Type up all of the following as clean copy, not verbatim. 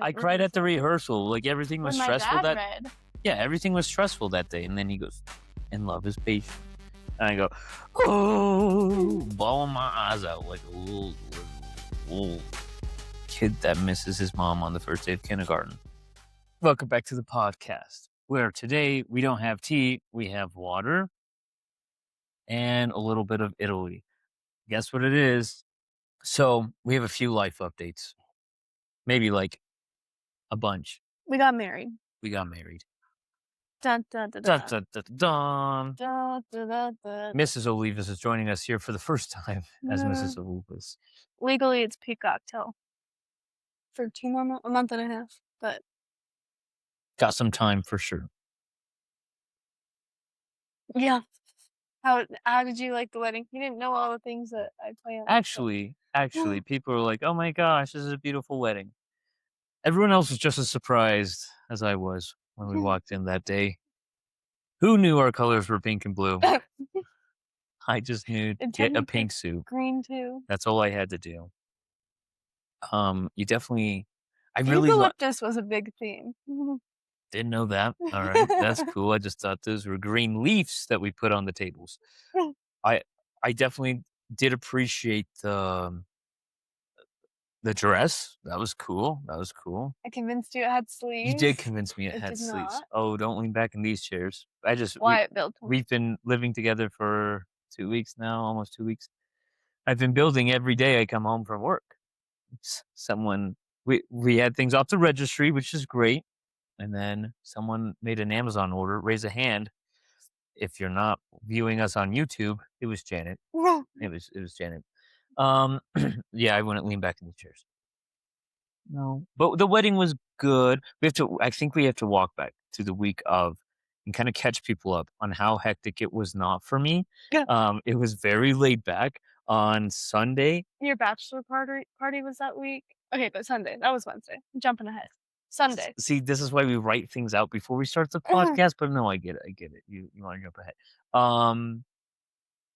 I cried at the rehearsal. Like, everything was When my stressful dad read. Yeah, everything was stressful that day. And then he goes, and love is patient. And I go, oh, bawling my eyes out like a little kid that misses his mom on the first day of kindergarten. Welcome back to the podcast, where today we don't have tea, we have water and a little bit of Italy. Guess what it is? So we have a few life updates. Maybe like a bunch. We got married. Dun, dun, Dun, dun, dun. dun, dun. Dun, dun, dun, dun. Mrs. Olivas is joining us here for the first time as Mrs. Olivas. Legally, it's peacock till for 2 more months, a month and a half. But got some time for sure. Yeah. How did you like the wedding? You didn't know all the things that I planned. Actually, people are like, "Oh my gosh, this is a beautiful wedding." Everyone else was just as surprised as I was when we walked in that day. Who knew our colors were pink and blue? I just knew get a pink suit. Green too. That's all I had to do. You definitely. I really eucalyptus was a big theme. Didn't know that. All right, that's cool. I just thought those were green leaves that we put on the tables. I definitely did appreciate the dress. That was cool. I convinced you it had sleeves. You did convince me it had sleeves. Not. Oh, don't lean back in these chairs. We've been living together for 2 weeks now, almost 2 weeks. I've been building every day I come home from work. We had things off the registry, which is great. And then someone made an Amazon order. Raise a hand if you're not viewing us on YouTube. It was Janet. It was Janet. Yeah, I wouldn't lean back in the chairs. No, but the wedding was good. I think we have to walk back to the week of and kind of catch people up on how hectic it was not for me. Yeah. It was very laid back on Sunday. Your bachelor party was that week? Okay, but Sunday. That was Wednesday. I'm jumping ahead. Sunday. See, this is why we write things out before we start the podcast, but no, I get it. You want to jump ahead.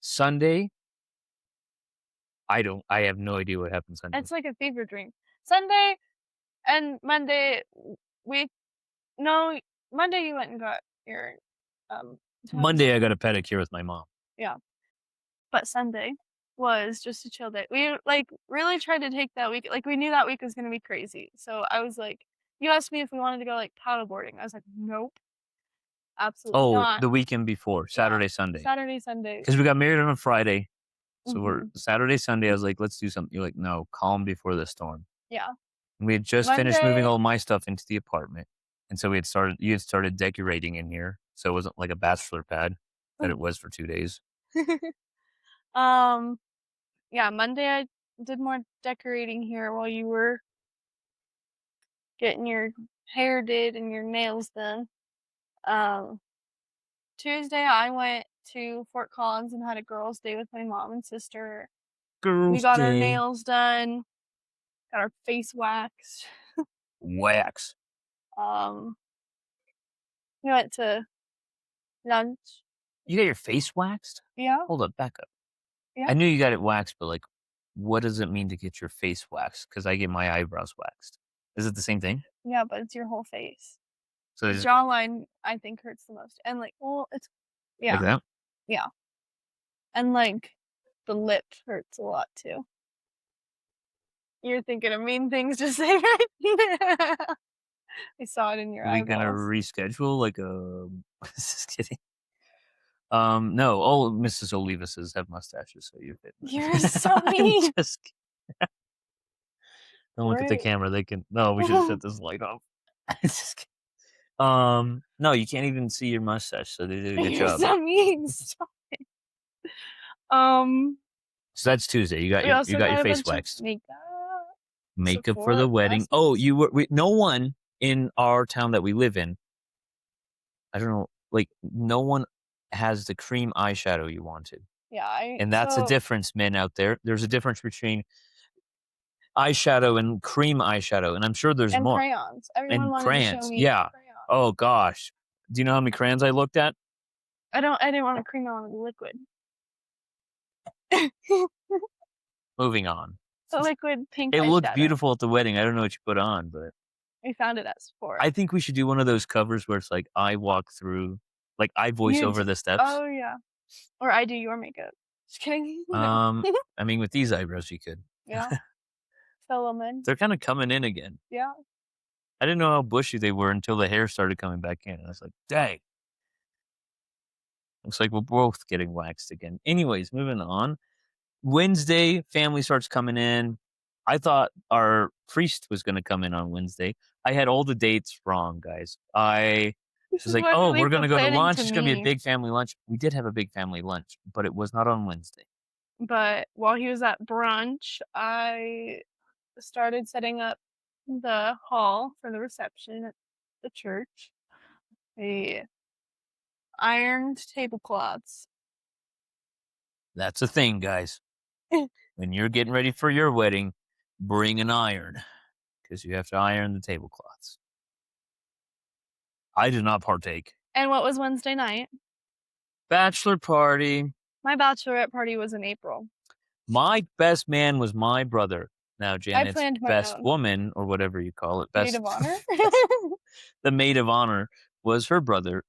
Sunday, I have no idea what happened Sunday. It's like a fever dream. Sunday and Monday, Monday you went and got your, Monday I got a pedicure with my mom. Yeah. But Sunday was just a chill day. We really tried to take that week. Like, we knew that week was going to be crazy. So I was like, you asked me if we wanted to go like paddleboarding. I was like, nope. Absolutely not. The weekend before, Saturday, Sunday. Because we got married on a Friday. So we're Saturday, Sunday, I was like, let's do something. You're like, no, calm before the storm. Yeah. And we had just finished moving all my stuff into the apartment. And so you had started decorating in here. So it wasn't like a bachelor pad that it was for 2 days. Yeah, Monday I did more decorating here while you were getting your hair did and your nails done. Tuesday I went to Fort Collins and had a girls' day with my mom and sister. We got our nails done, got our face waxed. Wax. We went to lunch. You got your face waxed? Yeah. Hold up, back up. Yeah. I knew you got it waxed, but like, what does it mean to get your face waxed? Because I get my eyebrows waxed. Is it the same thing? Yeah, but it's your whole face. So the jawline, I think, hurts the most. And it's like that? Yeah. And the lip hurts a lot too. You're thinking of mean things to say right now. I saw it in your eyes. Are we gonna reschedule just kidding. No, all Mrs. Olivas have mustaches, so you're fit. You're so mean. Just don't look at the camera. They can. No, we should set this light off. Just kidding. No, you can't even see your mustache, so they did a good job. You're so mean. Stop it. So that's Tuesday. You got your face waxed. Makeup for the wedding. Oh, no one in our town that we live in. I don't know. No one has the cream eyeshadow you wanted. Yeah, and that's a difference, men out there. There's a difference between eyeshadow and cream eyeshadow, and I'm sure there's more. Crayons. Everyone wanted to show me crayons. Oh gosh, do you know how many crayons I looked at? I didn't want to cream on with liquid. Moving on. The liquid pink. It looked beautiful at the wedding. I don't know what you put on, but We found it at Sephora. I think we should do one of those covers where it's like I walk through, like I voice over the steps. Oh yeah, or I do your makeup. Just kidding. I mean, with these eyebrows, you could. Yeah. Fill them in. They're kind of coming in again. Yeah. I didn't know how bushy they were until the hair started coming back in. I was like, dang. Looks like we're both getting waxed again. Anyways, moving on. Wednesday, family starts coming in. I thought our priest was going to come in on Wednesday. I had all the dates wrong, guys. I was like, oh, we're going to go to lunch. It's going to be a big family lunch. We did have a big family lunch, but it was not on Wednesday. But while he was at brunch, I started setting up the hall for the reception at the church. I ironed tablecloths. That's a thing, guys. When you're getting ready for your wedding, bring an iron because you have to iron the tablecloths. I did not partake. And what was Wednesday night? Bachelor party. My bachelorette party was in April. My best man was my brother. Now, Janet's best own. Woman, or whatever you call it. Maid of honor? The maid of honor was her brother.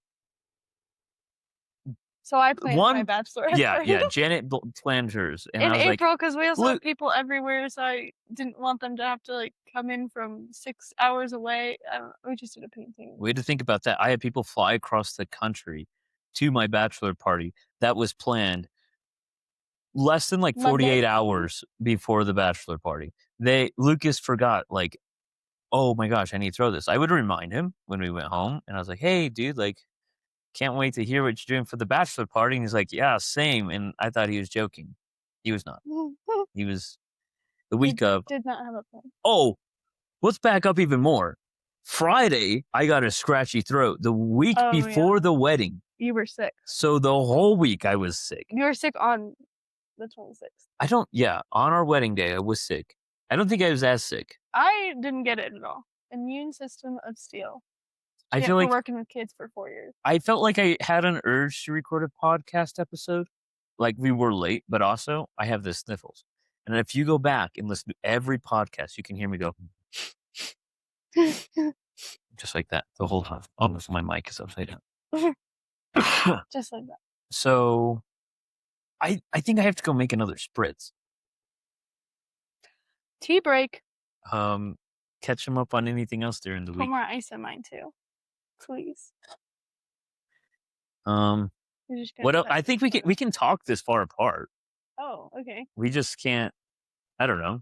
So I planned my bachelorette party. Yeah. Janet planned hers. And in I was April, because we also have people everywhere, so I didn't want them to have to like come in from 6 hours away. We just did a painting. We had to think about that. I had people fly across the country to my bachelor party that was planned less than like 48 hours before the bachelor party. Lucas forgot, like, oh my gosh, I need to throw this. I would remind him when we went home, and I was like, hey, dude, like, can't wait to hear what you're doing for the bachelor party. And he's like, yeah, same. And I thought he was joking. He was not. He was the week of. Did not have a plan. Oh, let's back up even more. Friday, I got a scratchy throat. The week before the wedding. You were sick. So the whole week I was sick. You were sick on the 26th. On our wedding day, I was sick. I don't think I was as sick. I didn't get it at all. Immune system of steel. I feel like working with kids for 4 years. I felt like I had an urge to record a podcast episode. Like we were late, but also I have the sniffles. And if you go back and listen to every podcast, you can hear me go just like that the whole time. Almost my mic is upside down. Just like that. So I think I have to go make another spritz. Tea break. Catch them up on anything else during the week. Put more ice in mine too, please. What else? I think we can talk this far apart. Oh, okay. We just can't. I don't know.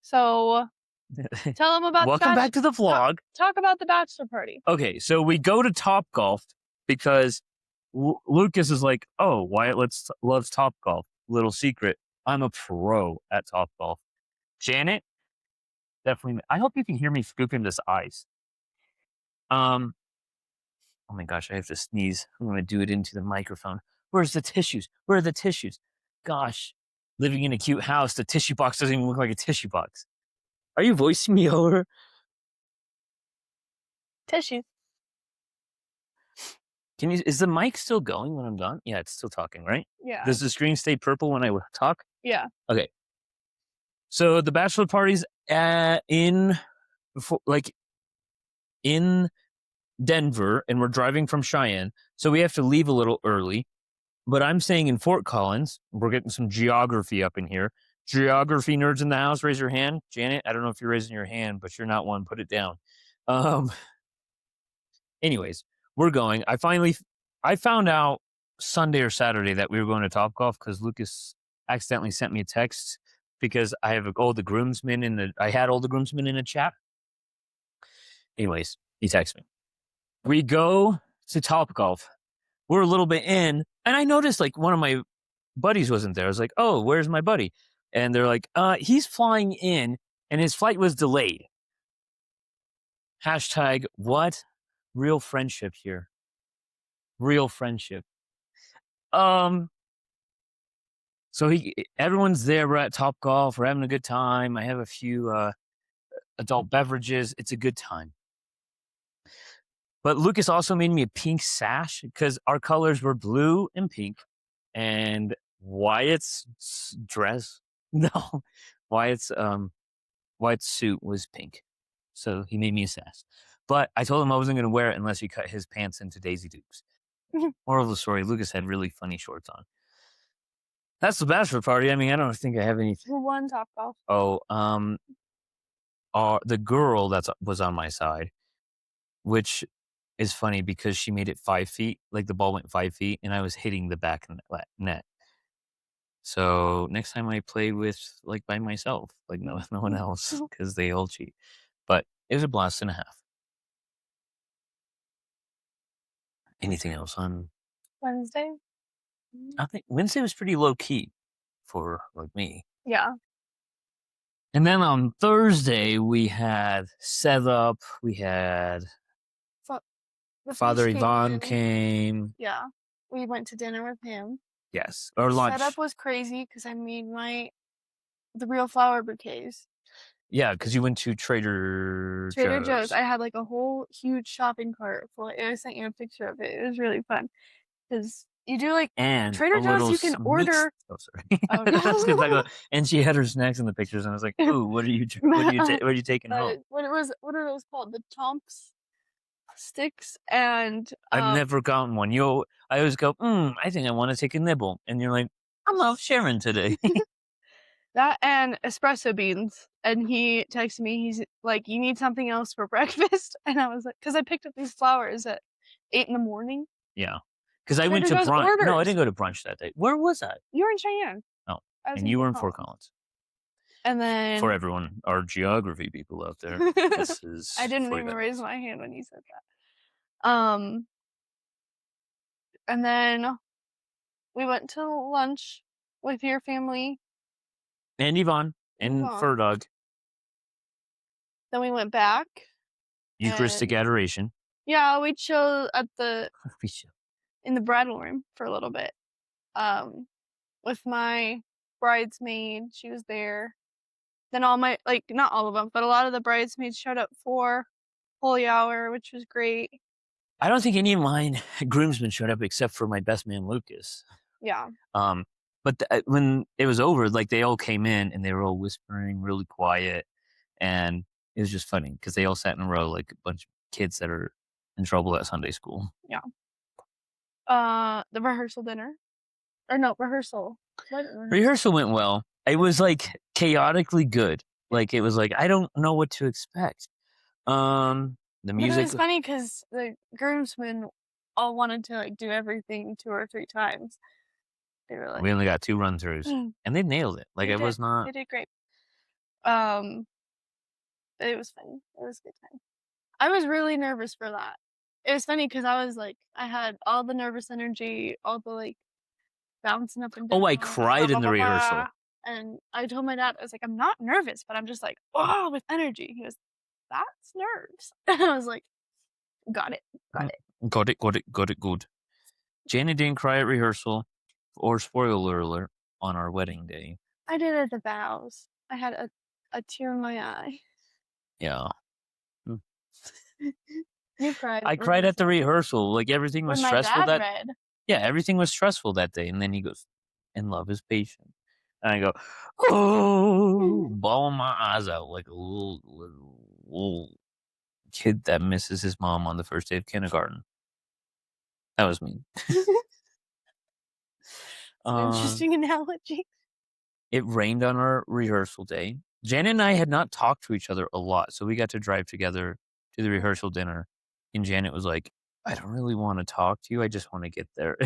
So tell them about. Welcome back to the vlog. Talk about the bachelor party. Okay, so we go to Topgolf because Lucas is like, "Oh, Wyatt loves Topgolf." Little secret: I'm a pro at Topgolf. Janet, definitely. I hope you can hear me scooping this ice. Oh my gosh, I have to sneeze. I'm going to do it into the microphone. Where's the tissues? Where are the tissues? Gosh, living in a cute house, the tissue box doesn't even look like a tissue box. Are you voicing me over? Tissue. Is the mic still going when I'm done? Yeah, it's still talking, right? Yeah. Does the screen stay purple when I talk? Yeah. Okay. So the bachelor party's in Denver, and we're driving from Cheyenne, so we have to leave a little early. But I'm staying in Fort Collins. We're getting some geography up in here. Geography nerds in the house, raise your hand. Janet, I don't know if you're raising your hand, but you're not one. Put it down. Anyways, we're going. I found out Sunday or Saturday that we were going to Topgolf because Lucas accidentally sent me a text because I have all the groomsmen in a chat. Anyways, he texted me. We go to Topgolf. We're a little bit in, and I noticed like one of my buddies wasn't there. I was like, "Oh, where's my buddy?" And they're like, he's flying in, and his flight was delayed. Hashtag what? Real friendship here. Real friendship. So everyone's there. We're at Topgolf. We're having a good time. I have a few adult beverages. It's a good time. But Lucas also made me a pink sash because our colors were blue and pink. And Wyatt's dress, Wyatt's suit was pink. So he made me a sass. But I told him I wasn't going to wear it unless he cut his pants into Daisy Dukes. Moral of the story, Lucas had really funny shorts on. That's the bachelor party. I mean, I don't think I have anything. Who won Topgolf? Oh, the girl that was on my side, which is funny because she made it 5 feet. Like the ball went 5 feet, and I was hitting the back net. So next time I play with by myself, no one else, because they all cheat. But it was a blast and a half. Anything else on Wednesday? I think Wednesday was pretty low key for me. Yeah. And then on Thursday we had setup. We had Father Yvonne came. Yeah. We went to dinner with him. Yes. Or lunch. Setup was crazy because I made the real flower bouquets. Yeah, because you went to Trader Joe's. I had a whole huge shopping cart full. I sent you a picture of it. It was really fun because you do and Trader Joe's. You can order. Oh, sorry. Oh, no. And she had her snacks in the pictures, and I was like, "Ooh, what are you taking home?" What are those called? The Chomps sticks, and I've never gotten one. I always go, I think I want to take a nibble, and you're like, I'm off sharing today. That and espresso beans. And he texted me, he's like, you need something else for breakfast? And I was like, because I picked up these flowers at 8 a.m. Yeah. Because I went to brunch. No, I didn't go to brunch that day. Where was I? You were in Cheyenne. Oh, and you were in Fort Collins. And then... For everyone, our geography people out there, this is... I didn't even raise my hand when you said that. And then we went to lunch with your family. And Yvonne. And Fur Dog. Then we went back. Eucharistic adoration. Yeah, we chilled at in the bridal room for a little bit. With my bridesmaid, she was there. Then all my not all of them, but a lot of the bridesmaids showed up for holy hour, which was great. I don't think any of mine groomsmen showed up except for my best man Lucas. Yeah. But when it was over, they all came in and they were all whispering really quiet, and it was just funny because they all sat in a row like a bunch of kids that are in trouble at Sunday school. Yeah. The rehearsal dinner, or no rehearsal. Rehearsal went well. It was chaotically good. It was I don't know what to expect. The music. It was funny because the groomsmen all wanted to do everything 2 or 3 times. They were we only got 2 run-throughs, and they nailed it. It was not. They did great. It was funny. It was a good time. I was really nervous for that. It was funny because I was I had all the nervous energy, all the bouncing up and down. Oh, I cried in the rehearsal. And I told my dad, I was like, I'm not nervous, but I'm just with energy. He goes, that's nerves. And I was like, got it. Good. Janet didn't cry at rehearsal, or spoiler alert, on our wedding day. I did at the vows. I had a tear in my eye. Yeah. You cried. I cried at the rehearsal. Everything was stressful. Yeah, everything was stressful that day. And then he goes, and love is patient. And I go, oh, bawling my eyes out like a little kid that misses his mom on the first day of kindergarten. That was me. Interesting analogy. It rained on our rehearsal day. Janet and I had not talked to each other a lot, so we got to drive together to the rehearsal dinner. And Janet was like, I don't really want to talk to you. I just want to get there.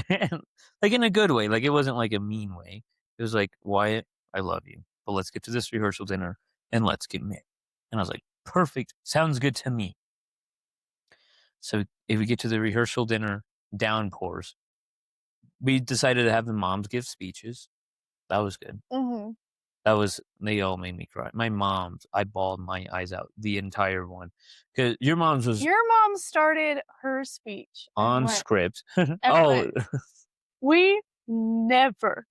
In a good way. It wasn't a mean way. It was Wyatt, I love you, but let's get to this rehearsal dinner and let's get married. And I was like, perfect. Sounds good to me. So if we get to the rehearsal dinner, downpours. We decided to have the moms give speeches. That was good. Mm-hmm. They all made me cry. My mom's, I bawled my eyes out the entire one. Because your mom started her speech on script. We never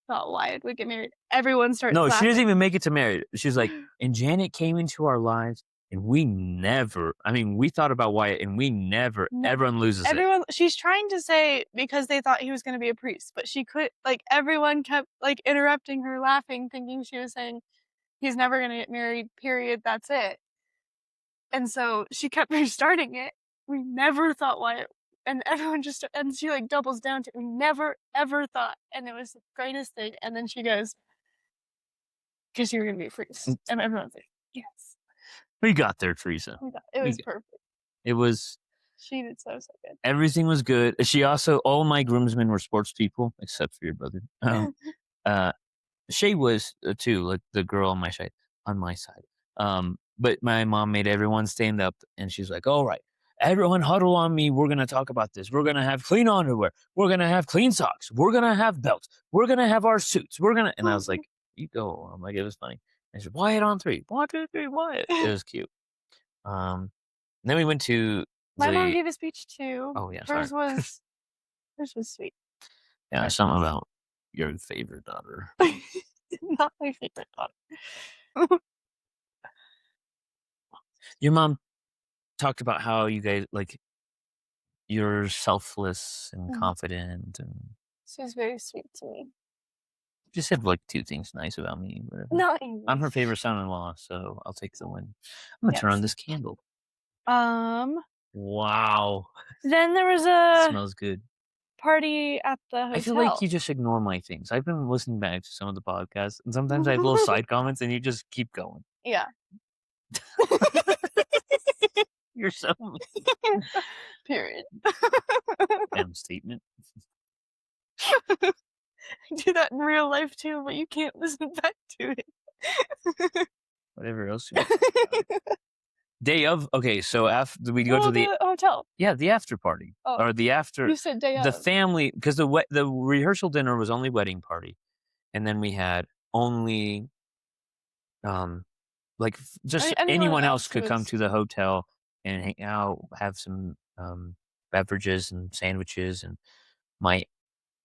thought Wyatt would get married. Everyone starts laughing. She doesn't even make it to married. She's like, and Janet came into our lives, and we thought about Wyatt, and everyone loses it. She's trying to say because they thought he was going to be a priest, but she could, everyone kept, interrupting her laughing, thinking she was saying, he's never going to get married, period, that's it. And so she kept restarting it. We never thought why it, and everyone just, and she like doubles down to, we never ever thought, and it was the greatest thing. And then she goes, because you're gonna be freeze, and everyone's like, yes. We got there, Teresa. It was perfect. It was. She did so good. Everything was good. She also, all my groomsmen were sports people, except for your brother. Shay was too, like the girl on my side. But my mom made everyone stand up, and she's like, "All right, everyone huddle on me. We're gonna talk about this. We're gonna have clean underwear. We're gonna have clean socks. We're gonna have belts. We're gonna have our suits. We're gonna." And I was like, "You go." I'm like, it was funny. And she said, "Wyatt on 3. 1, 2, 3, Wyatt." It was cute. Then we went to my mom gave a speech too. Oh yeah, hers was sweet. Yeah, something about your favorite daughter. Not my favorite daughter. Your mom talked about how you guys, like, you're selfless and confident, and she was very sweet to me. She said like 2 things nice about me. Whatever. No, I'm her favorite son-in-law, so I'll take the win. I'm gonna turn on this candle. Wow. Then there was a smells good. Party at the hotel. I feel like you just ignore my things. I've been listening back to some of the podcasts, and sometimes I have little side comments, and you just keep going. Yeah. You're so period. Damn statement. I do that in real life too, but you can't listen back to it. Whatever else you Day of, okay, so after we go to the hotel. Yeah, the after party. Oh, or the after. You said day the of. family, because the rehearsal dinner was only wedding party, and then we had only like just anyone else could come to the hotel and hang out, have some beverages and sandwiches, and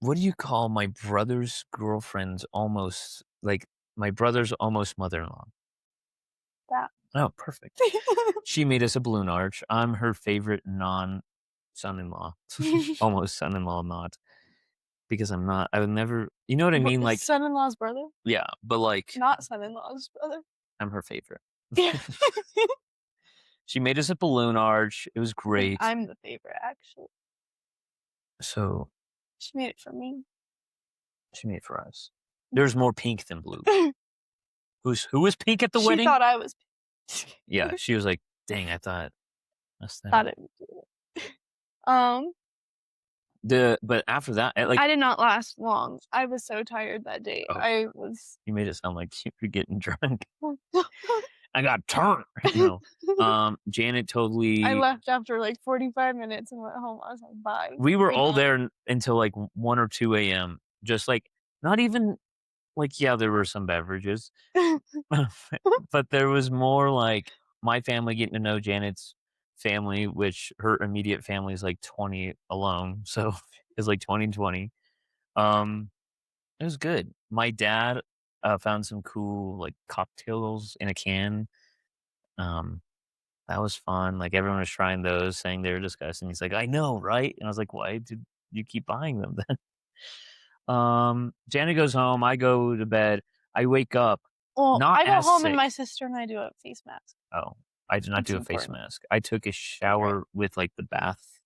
what do you call my brother's girlfriend's almost, like, my brother's almost mother-in-law? That. Oh, perfect. She made us a balloon arch. I'm her favorite non-son-in-law. Almost son-in-law, not. Because I'm not. I would never. You know what I mean? Like, son-in-law's brother? Yeah, but like. Not son-in-law's brother. I'm her favorite. She made us a balloon arch. It was great. I'm the favorite, actually. So. She made it for me. She made it for us. There's more pink than blue. Who was pink at the wedding? She thought I was pink. Yeah, she was like, dang, I thought. Thought it would do it. But after that, I did not last long. I was so tired that day. You made it sound like you were getting drunk. I got turned. No. Janet totally. I left after like 45 minutes and went home. I was like, bye. We were all there until like 1 or 2 a.m. Just like, not even like, yeah, there were some beverages, but there was more like my family getting to know Janet's family, which her immediate family is like 20 alone. So it's like 20 and 20. It was good. My dad found some cool like cocktails in a can. That was fun. Like, everyone was trying those, saying they were disgusting. He's like, I know, right? And I was like, why did you keep buying them then? Janet goes home. I go to bed. I wake up. Well, I go home and my sister and I do a face mask. Oh, I did not do a face mask. I took a shower with like the bath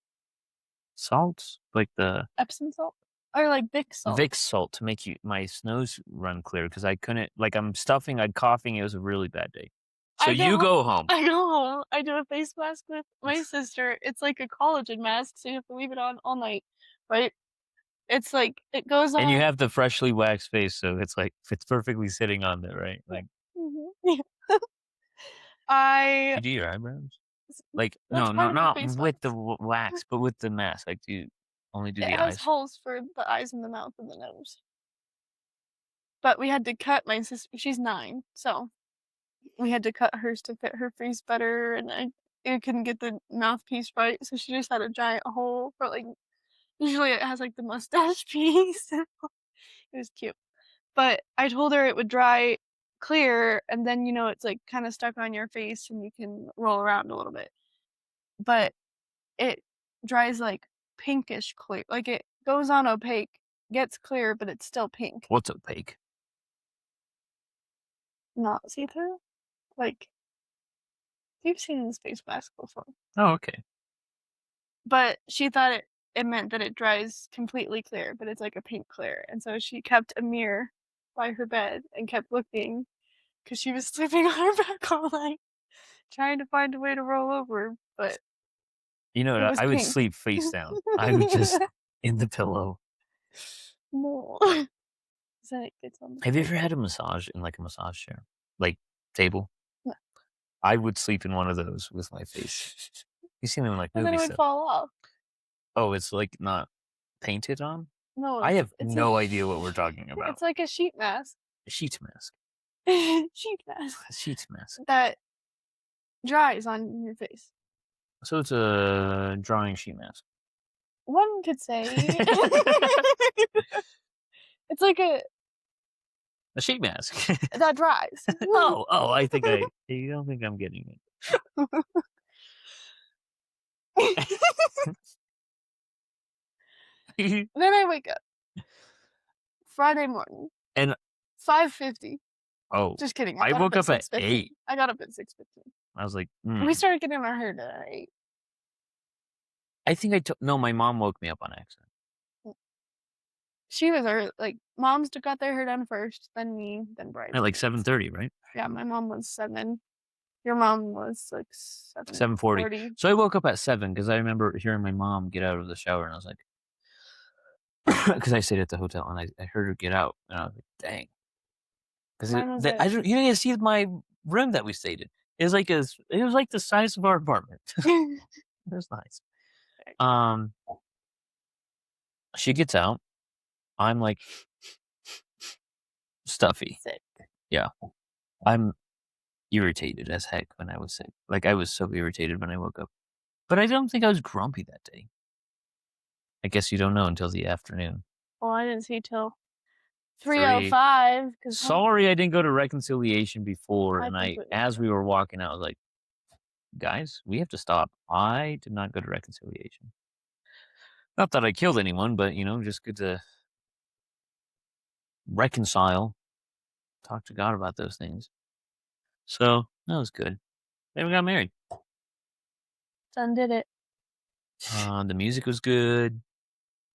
salts, like the Epsom salt, or like Vicks salt. Vicks salt to make my nose run clear, because I couldn't. Like, I'm stuffing. I'm coughing. It was a really bad day. So you go home. I go home. I do a face mask with my sister. It's like a collagen mask, so you have to leave it on all night, right? It's like, it goes on. And you have the freshly waxed face, so it's like, it's perfectly sitting on there, right? Like, you do your eyebrows? Like, no, not with the wax, but with the mask. Like, do you only do the eyes? It has holes for the eyes and the mouth and the nose. But we had to cut my sister. She's 9, so we had to cut hers to fit her face better, and I couldn't get the mouthpiece right, so she just had a giant hole for like. Usually it has like the mustache piece. It was cute. But I told her it would dry clear, and then, it's like kind of stuck on your face and you can roll around a little bit. But it dries like pinkish clear. Like, it goes on opaque, gets clear, but it's still pink. What's opaque? Not see-through? Like, You've seen this face mask before. Oh, okay. But she thought it meant that it dries completely clear, but it's like a pink clear. And so she kept a mirror by her bed and kept looking because she was sleeping on her back all night, trying to find a way to roll over, but You know it what? was I would pink. sleep face down. I would just in the pillow. No. So it gets on the Have you ever pillow. had a massage in like a massage chair, like table? No. I would sleep in one of those with my face. You see them in like And then it movies would stuff. fall off. Oh, it's like not painted on. No, I have it's no idea what we're talking about. It's like a sheet mask. A sheet mask. Sheet mask A sheet mask. that dries on your face. So it's a drawing sheet mask. One could say it's like a sheet mask. that dries. oh, I think you don't think I'm getting it. Then I wake up Friday morning And 5:50. oh, Just kidding. I woke up at 6:50. 8. I got up at 6:50. I was like, We started getting our hair done at 8. I think no, my mom woke me up on accident. She was early. Like moms got their hair done first, then me, then Bryce. At like 7:30, right? Yeah, my mom was 7. Your mom was like 7:40. So I woke up at 7 because I remember hearing my mom get out of the shower, and I was like, because I stayed at the hotel, and I heard her get out, and I was like, dang. Because you didn't see my room that we stayed in. It was like the size of our apartment. It was nice. She gets out. I'm like stuffy. Sick. Yeah. I'm irritated as heck when I was sick. Like I was so irritated when I woke up. But I don't think I was grumpy that day. I guess you don't know until the afternoon. Well, I didn't see till 3:05. Sorry, I didn't go to reconciliation before, and as we were walking out, I was like, guys, we have to stop. I did not go to reconciliation. Not that I killed anyone, but just good to reconcile, talk to God about those things. So that was good. Then we got married. Son did it. The music was good.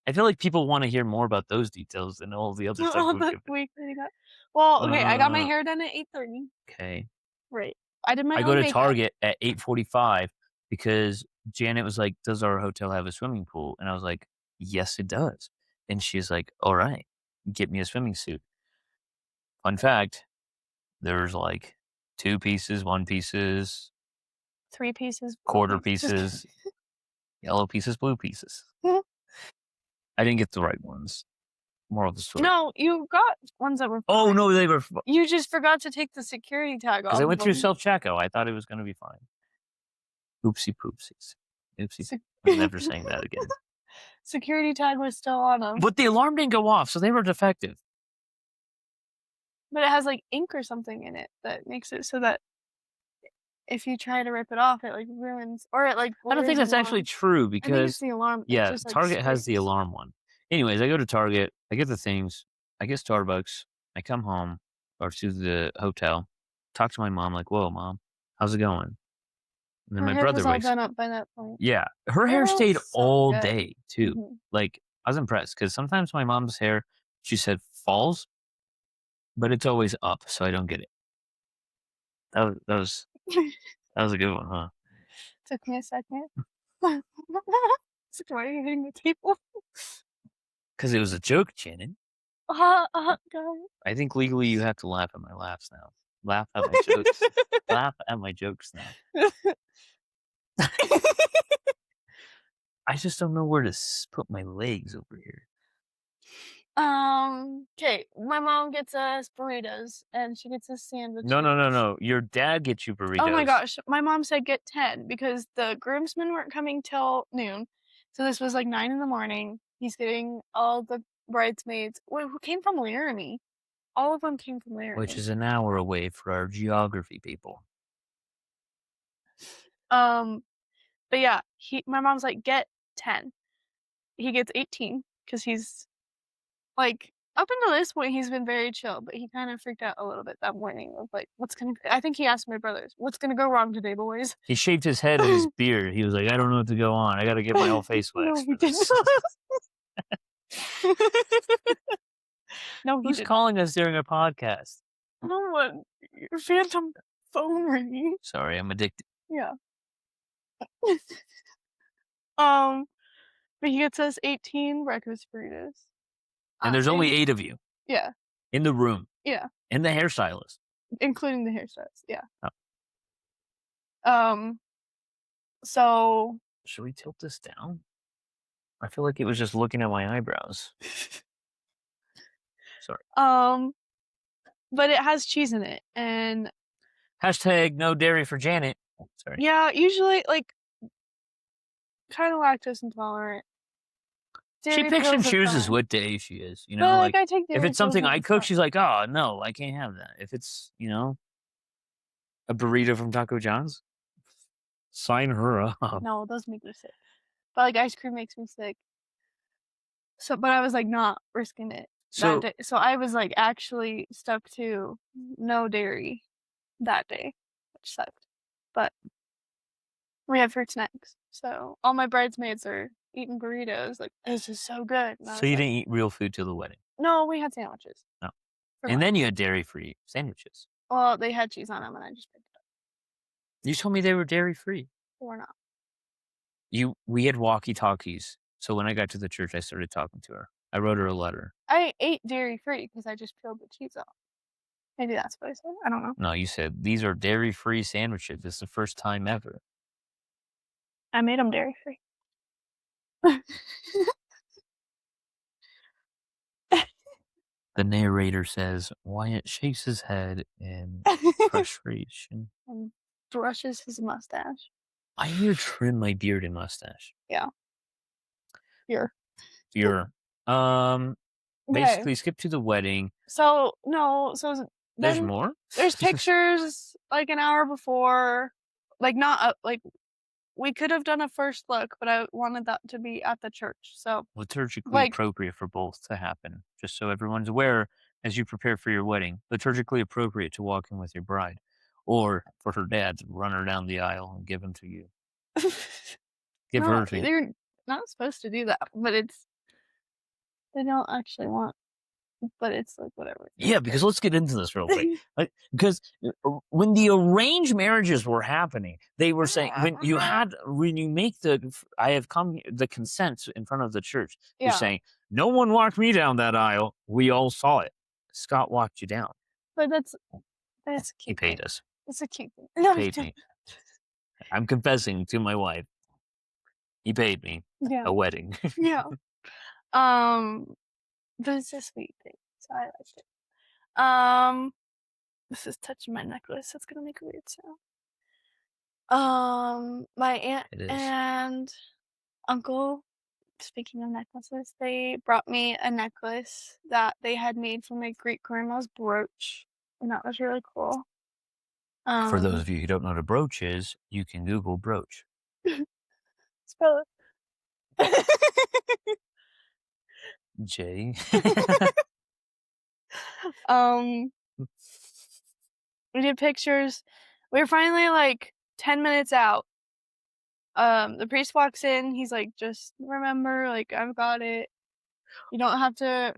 I feel like people want to hear more about those details than all the other stuff week leading up. Well, okay, I got my hair done at 8:30. Okay. Right. I did my I own go to makeup. Target at 8:45 because Janet was like, does our hotel have a swimming pool? And I was like, yes, it does. And she's like, all right, get me a swimming suit. Fun fact, there's like 2 pieces, 1 pieces, 3 pieces, quarter pieces, yellow pieces, blue pieces. I didn't get the right ones. Moral of the story. No, you got ones that were fine. Oh, no, they were... You just forgot to take the security tag off. Because I went through self-checkout. I thought it was going to be fine. Oopsie poopsies. Oopsie. I'm never saying that again. Security tag was still on them. But the alarm didn't go off, so they were defective. But it has like ink or something in it that makes it so that if you try to rip it off, it like ruins, or it like. I don't think that's actually true because I think it's the alarm. Yeah, just, like, Target has the alarm one. Anyways, I go to Target, I get the things, I get Starbucks, I come home or to the hotel, talk to my mom, like, whoa, Mom, how's it going? And then my brother was all done up by that point. Yeah, her hair stayed all day too. Mm-hmm. Like I was impressed because sometimes my mom's hair, she said, falls, but it's always up, so I don't get it. That was a good one, huh? Took me a second. Why are you hitting the table? Because it was a joke, Janet. God. I think legally you have to laugh at my laughs now. Laugh at my jokes. Laugh at my jokes now. I just don't know where to put my legs over here. Okay. My mom gets us burritos, and she gets us sandwiches. No. Your dad gets you burritos. Oh my gosh. My mom said get 10 because the groomsmen weren't coming till noon. So this was like 9 in the morning. He's getting all the bridesmaids. Who came from Laramie? All of them came from Laramie. Which is an hour away for our geography people. But yeah, my mom's like, get 10. He gets 18 because he's like up until this point, he's been very chill, but he kind of freaked out a little bit that morning of like, I think he asked my brothers, "What's gonna go wrong today, boys?" He shaved his head and his beard. He was like, I don't know what to go on. I got to get my whole face No, waxed he for did this. not. No, he Who's did calling us during a podcast? not. No one. Your phantom phone ringing. Sorry, I'm addicted. Yeah. But he gets us 18 breakfast burritos. And there's only 8 of you. Yeah. In the room. Yeah. And the hairstylist. Including the hairstyles. Yeah. Oh. So. Should we tilt this down? I feel like it was just looking at my eyebrows. Sorry. But it has cheese in it, and hashtag no dairy for Janet. Sorry. Yeah, usually like kind of lactose intolerant. She picks and chooses what day she is, you know. But, like I take if it's something I cook, she's like, "Oh no, I can't have that." If it's a burrito from Taco John's, sign her up. No, those make me sick. But like ice cream makes me sick. So, but I was like not risking it that day. So I was like actually stuck to no dairy that day, which sucked. But we had fruit snacks, so all my bridesmaids are eating burritos. Like, this is so good. So you didn't eat real food till the wedding? No, we had sandwiches. No. And then you had dairy-free sandwiches. Well, they had cheese on them, and I just picked it up. You told me they were dairy-free. Or not. We had walkie-talkies, so when I got to the church, I started talking to her. I wrote her a letter. I ate dairy-free because I just peeled the cheese off. Maybe that's what I said. I don't know. No, you said, these are dairy-free sandwiches. It's the first time ever. I made them dairy-free. The narrator says, Wyatt shakes his head in frustration. And brushes his mustache. I need to trim my beard and mustache. Yeah. Here. Basically, skip to the wedding. So, no, there's more? There's pictures, like, an hour before. Like, not, like, we could have done a first look, but I wanted that to be at the church, so. Liturgically appropriate for both to happen, just so everyone's aware as you prepare for your wedding. Liturgically appropriate to walk in with your bride. Or for her dad to run her down the aisle and give him to you. Give her to you. They're not supposed to do that, but they don't actually want, but it's like whatever. Yeah, because let's get into this real quick. Because when the arranged marriages were happening, they were saying I have come the consent in front of the church. You're saying no one walked me down that aisle. We all saw it. Scott walked you down. But that's cute. He paid us. It's a cute thing. He paid me. I'm confessing to my wife. He paid me a wedding. Yeah. But it's a sweet thing, so I liked it. This is touching my necklace. It's gonna make a weird sound. My aunt and uncle, speaking of necklaces, they brought me a necklace that they had made from my great grandma's brooch, and that was really cool. For those of you who don't know what a brooch is, you can Google brooch. Spell it. J. We did pictures. We were finally like 10 minutes out. The priest walks in. He's like, just remember, like, I've got it. You don't have to.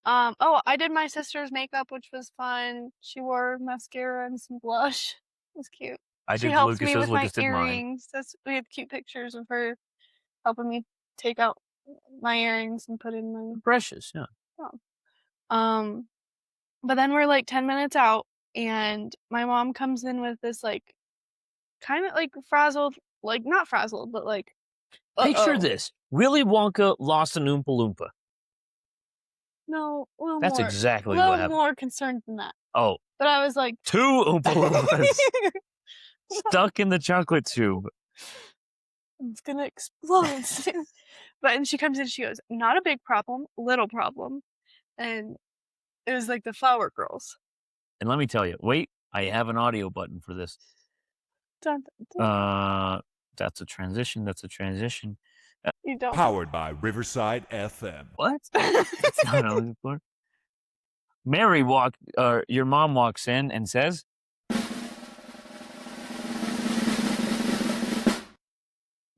Oh, I did my sister's makeup, which was fun. She wore mascara and some blush. It was cute. She helped me with my earrings. We had cute pictures of her helping me take out my earrings and put in my brushes. Yeah. Oh. But then we're like 10 minutes out, and my mom comes in with this like kind of like frazzled, like not frazzled, but like picture this: Willy Wonka lost an Oompa Loompa. No, that's exactly what happened. More concerned than that. Oh, but I was like 2 Oompa Loompas stuck in the chocolate tube. It's gonna explode. And she comes in, she goes, "Not a big problem, little problem," and it was like the flower girls. And let me tell you, wait, I have an audio button for this. Dun, dun, dun. That's a transition. You don't. Powered by Riverside FM. What? That's not on the floor. Mary your mom walks in and says,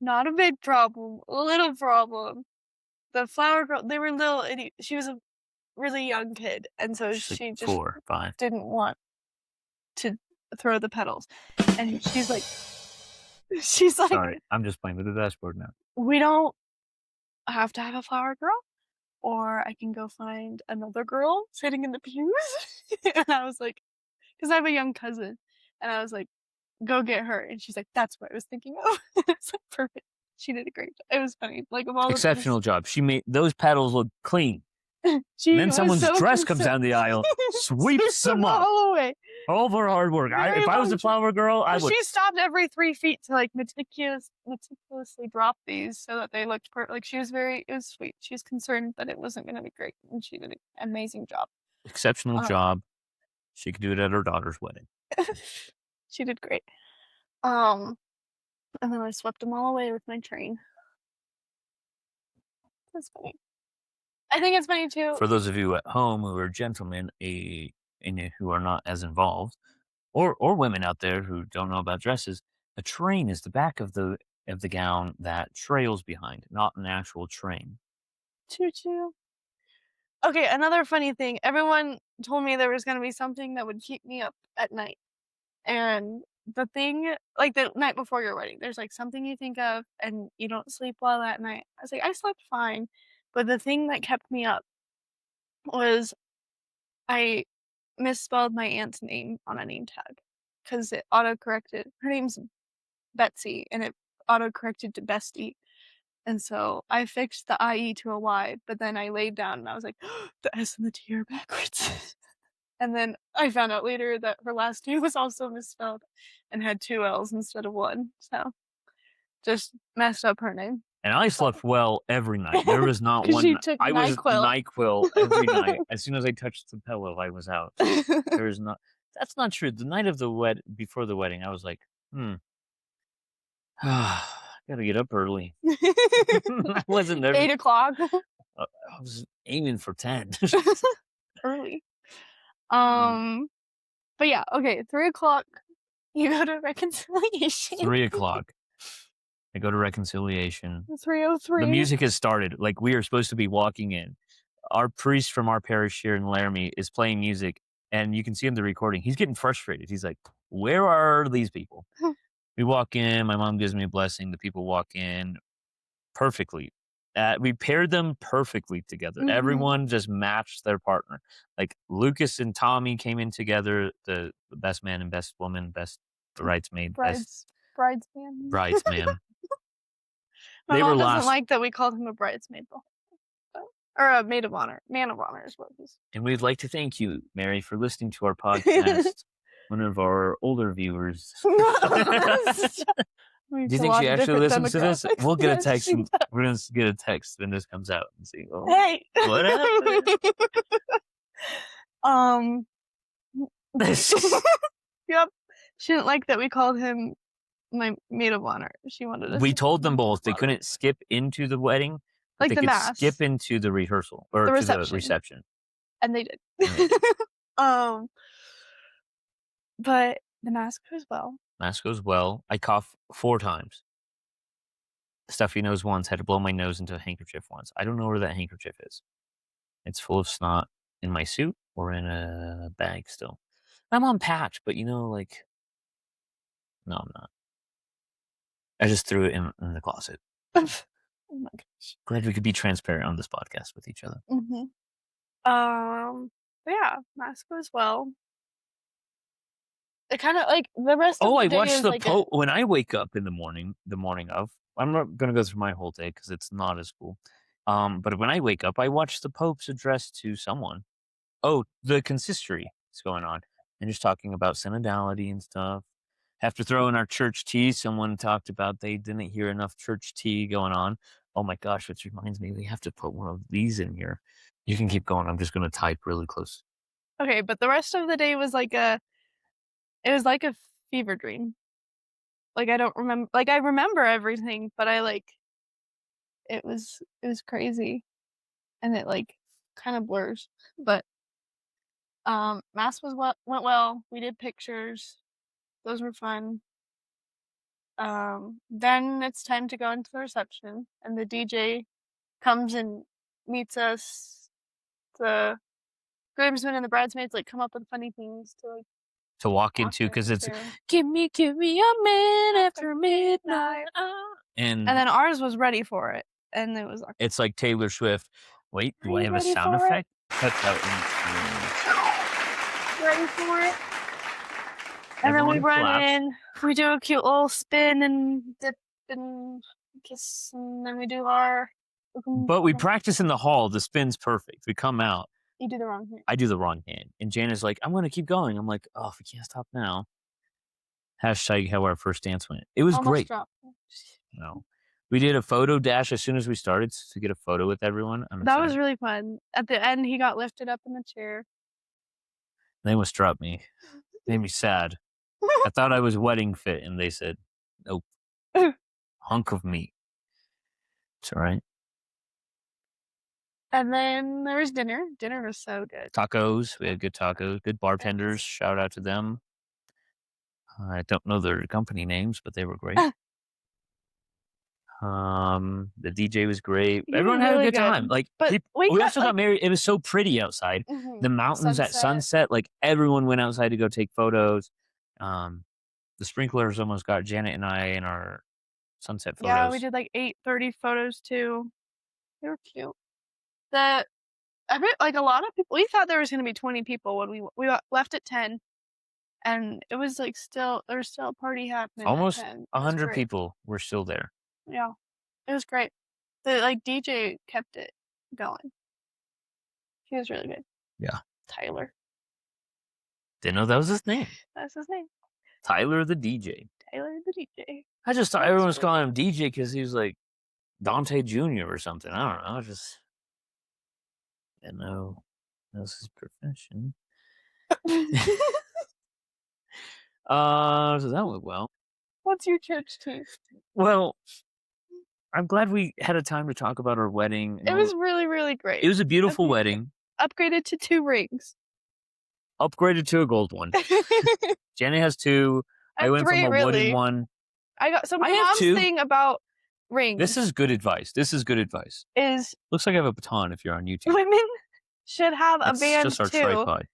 Not a big problem, a little problem. The flower girl, they were little. She was a really young kid, and so she's she like just 4, 5. didn't want to throw the petals. And she's like, Sorry, I'm just playing with the dashboard now. We don't have to have a flower girl, or I can go find another girl sitting in the pews. And I was like, because I have a young cousin, and I was like, go get her. And she's like, that's what I was thinking of. It's like perfect. She did a great job. It was funny. Like, of all Exceptional job. She made those petals look clean. And then someone's dress comes down the aisle, sweeps them up. All away. All of her hard work. If I was a flower girl, I would. She stopped every 3 feet to like meticulously drop these so that they looked perfect. Like, it was sweet. She was concerned that it wasn't going to be great, and she did an amazing job. Exceptional job. She could do it at her daughter's wedding. She did great. And then I swept them all away with my train. That's funny. I think it's funny too. For those of you at home who are gentlemen, and who are not as involved, or women out there who don't know about dresses, a train is the back of the gown that trails behind, not an actual train. Choo-choo. Okay, another funny thing. Everyone told me there was going to be something that would keep me up at night. And the thing, like the night before your wedding, there's like something you think of and you don't sleep well that night. I was like, I slept fine. But the thing that kept me up was I misspelled my aunt's name on a name tag because it autocorrected. Her name's Betsy, and it autocorrected to Bestie. And so I fixed the IE to a Y, but then I laid down and I was like, the S and the T are backwards. And then I found out later that her last name was also misspelled and had 2 L's instead of 1. So just messed up her name. And I slept well every night. There was not one. I was NyQuil every night. As soon as I touched the pillow, I was out. There was not. That's not true. The night of the before the wedding, I was like, gotta get up early. I wasn't there. 8 o'clock. I was aiming for 10. Early. But yeah, okay, 3 o'clock. You go to reconciliation. 3 o'clock. I go to reconciliation. 3:03. The music has started. Like, we are supposed to be walking in. Our priest from our parish here in Laramie is playing music, and you can see in the recording, he's getting frustrated. He's like, where are these people? We walk in. My mom gives me a blessing. The people walk in perfectly. We paired them perfectly together. Mm-hmm. Everyone just matched their partner. Like, Lucas and Tommy came in together, the best man and best woman, best bridesmaid. Bridesman. My mom doesn't like that we called him a bridesmaid. Or a maid of honor. Man of honor is what it is. And we'd like to thank you, Mary, for listening to our podcast. One of our older viewers. Do you think she actually listens to this? We'll get a text. We're going to get a text when this comes out and see. Oh, hey! What happened? Yep. She didn't like that we called him my maid of honor. She wanted us. We told them both they couldn't skip into the wedding. Like they the could mass. Skip into the rehearsal or the to the reception. And they did. But the mask goes well. Mask goes well. I cough 4 times. Stuffy nose once. Had to blow my nose into a handkerchief once. I don't know where that handkerchief is. It's full of snot in my suit or in a bag still. I'm on patch, but like, no, I'm not. I just threw it in the closet. Oh my gosh. Glad we could be transparent on this podcast with each other. Mm-hmm. But yeah, mask goes well. It kind of like the rest of the day. I watched the Pope when I wake up in the morning of. I'm not going to go through my whole day because it's not as cool. But when I wake up, I watch the Pope's address to someone. Oh, the consistory is going on. And just talking about synodality and stuff. Have to throw in our church tea. Someone talked about they didn't hear enough church tea going on. Oh my gosh, which reminds me, we have to put one of these in here. You can keep going. I'm just going to type really close. Okay, but the rest of the day was like a fever dream. Like, I don't remember, like, I remember everything, but it was crazy, and it like kind of blurs. But mass went well. We did pictures; those were fun. Then it's time to go into the reception, and the DJ comes and meets us. The groomsmen and the bridesmaids like come up with funny things to like to walk into because it's give me a man after midnight. And then ours was ready for it, and it was it's like Taylor Swift. Wait, do I have a sound effect? Cut that ready for it. And then we run in, we do a cute little spin and dip and kiss, and then we do our. But we practice in the hall. The spin's perfect. We come out. You do the wrong hand. I do the wrong hand. And Jana's like, I'm going to keep going. I'm like, oh, if we can't stop now. Hashtag how our first dance went. It was almost great. Dropped. No. We did a photo dash as soon as we started to get a photo with everyone. That was really fun. At the end, he got lifted up in the chair. They almost dropped me. Made me sad. I thought I was wedding fit, and they said, nope. Hunk of meat. It's all right. And then there was dinner. Dinner was so good. Tacos. We had good tacos. Good bartenders. Shout out to them. I don't know their company names, but they were great. The DJ was great. Everyone had a good time. Like, but we also got married. It was so pretty outside. Mm-hmm. The mountains at sunset. Like, everyone went outside to go take photos. The sprinklers almost got Janet and I in our sunset photos. Yeah, we did like 8:30 photos too. They were cute. A lot of people. We thought there was going to be 20 people when we left at 10, and it was like there was still a party happening. Almost 100 people were still there. Yeah, it was great. The DJ kept it going. He was really good. Yeah, Tyler. Didn't know that was his name. That's his name. Tyler the DJ. Tyler the DJ. I just thought everyone was calling him DJ because he was like Dante Jr. or something. I don't know. Didn't know that's his profession. So that went well. What's your church taste? Well, I'm glad we had a time to talk about our wedding. It was really, really great. It was a beautiful wedding. Upgraded to 2 rings. Upgraded to a gold one. Jenny has 2. I went 3, from a wooden one. I got some mom's thing about rings. This is good advice. Is looks like I have a baton if you're on YouTube. Women should have a band just our too tripod.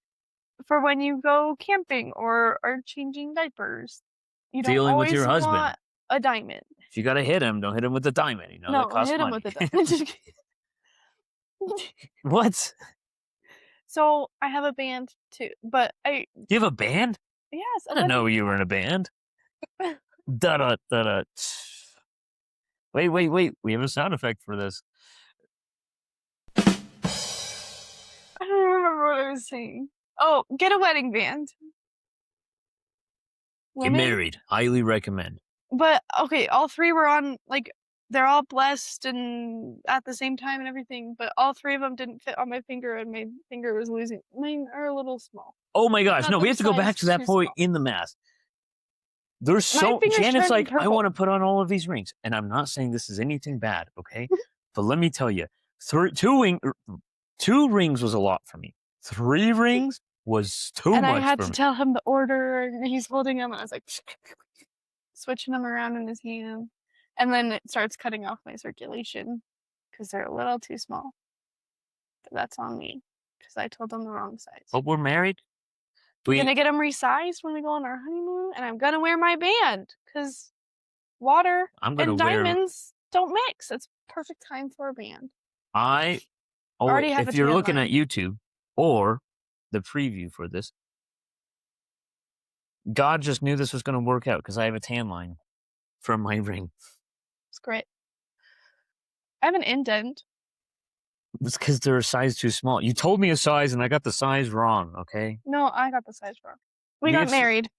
For when you go camping or are changing diapers. You don't dealing always with your husband. Want a diamond. If you gotta hit him, don't hit him with the diamond. You know that costs hit money. Him with the diamond. What? So I have a band too, but You have a band? Yes. I didn't know you were in a band. Da-da, da-da. Wait. We have a sound effect for this. I don't remember what I was saying. Oh, get a wedding band. Get married. Highly recommend. But, okay, all 3 were on, they're all blessed and at the same time and everything, but all 3 of them didn't fit on my finger, and my finger was losing. Mine are a little small. Oh my gosh, no, we have to go back to that point in the mass. There's Janet's like, I want to put on all of these rings. And I'm not saying this is anything bad, okay? But let me tell you, 2 rings was a lot for me. 3 rings was too much for me. And I had to tell him the order, and he's holding them, and I was like, switching them around in his hand. And then it starts cutting off my circulation because they're a little too small. But that's on me because I told them the wrong size. But we're married. We're going to get them resized when we go on our honeymoon, and I'm going to wear my band because water and diamonds don't mix. It's perfect time for a band. If you're looking at YouTube or the preview for this, God just knew this was going to work out because I have a tan line from my ring. It's great. I have an indent. It's because they're a size too small. You told me a size and I got the size wrong, okay? No, I got the size wrong. We got married.